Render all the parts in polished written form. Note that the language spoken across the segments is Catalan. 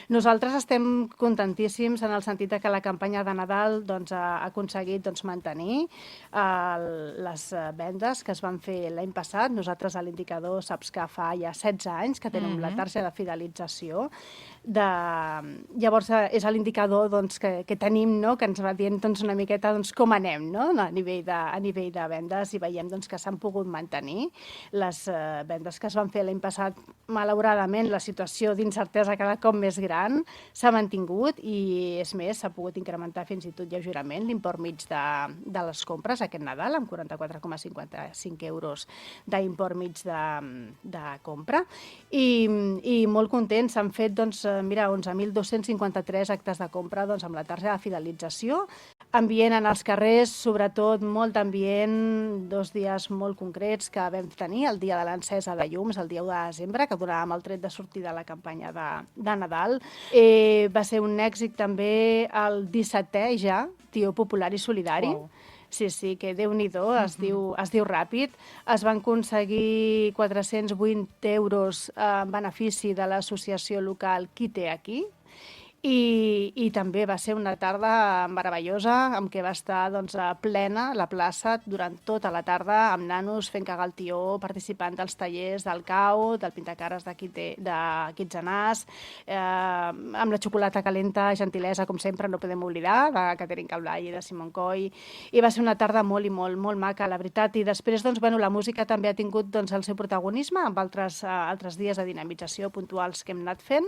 Nosaltres estem contentíssims en el sentit que la campanya de Nadal doncs, ha aconseguit mantenir les vendes que es van fer l'any passat. Nosaltres a l'indicador saps que fa ja 16 anys que tenim la targeta de fidelització. Llavors és l'indicador que tenim, no? Que ens va dient una miqueta com anem, no? A nivell de vendes, i veiem que s'han pogut mantenir les vendes que es van fer l'any passat. Malauradament, la situació d'incertesa cada cop més gran s'ha mantingut i, és més, s'ha pogut incrementar fins i tot lleugerament l'import mig de les compres aquest Nadal, amb 44,55 euros d'import mig de compra. I molt contents. S'han fet, 11.253 actes de compra amb la targeta de fidelització. Ambient en els carrers, sobretot molt ambient, 2 dies molt concrets que vam tenir, el dia de l'encesa de llums, el dia 1 de desembre, que donàvem el tret de sortida a la campanya de Nadal. Va ser un èxit també el 17è ja, Tió Popular i Solidari. Wow. Sí, que Déu-n'hi-do, es diu ràpid. Es van aconseguir 408 euros en benefici de l'associació local Qui té aquí. I també va ser una tarda meravellosa, amb què va estar plena la plaça durant tota la tarda, amb nanos fent cagar el tió, participant dels tallers del cau, del pintacares de Quitzenàs, amb la xocolata calenta, gentilesa, com sempre, no podem oblidar, de Catherine Cablai i de Simon Coy. I va ser una tarda molt maca, la veritat. I després, la música també ha tingut el seu protagonisme, amb altres dies de dinamització puntuals que hem anat fent.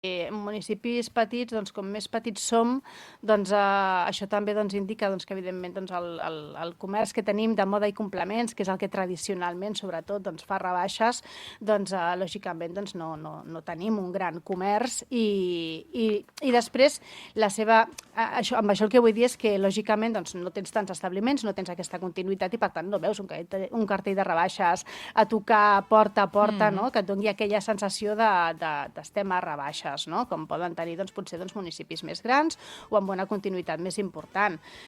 En municipis petits, com més petits som, això també indica que, evidentment, el comerç que tenim de moda i complements, que és el que tradicionalment, sobretot, fa rebaixes, lògicament no tenim un gran comerç. I després, amb això el que vull dir és que, lògicament, no tens tants establiments, no tens aquesta continuïtat i, per tant, no veus un cartell de rebaixes a tocar porta a porta, no? Que et doni aquella sensació d'estem a rebaixes, no? Com poden tenir potser municipis més grans o amb una continuïtat més important.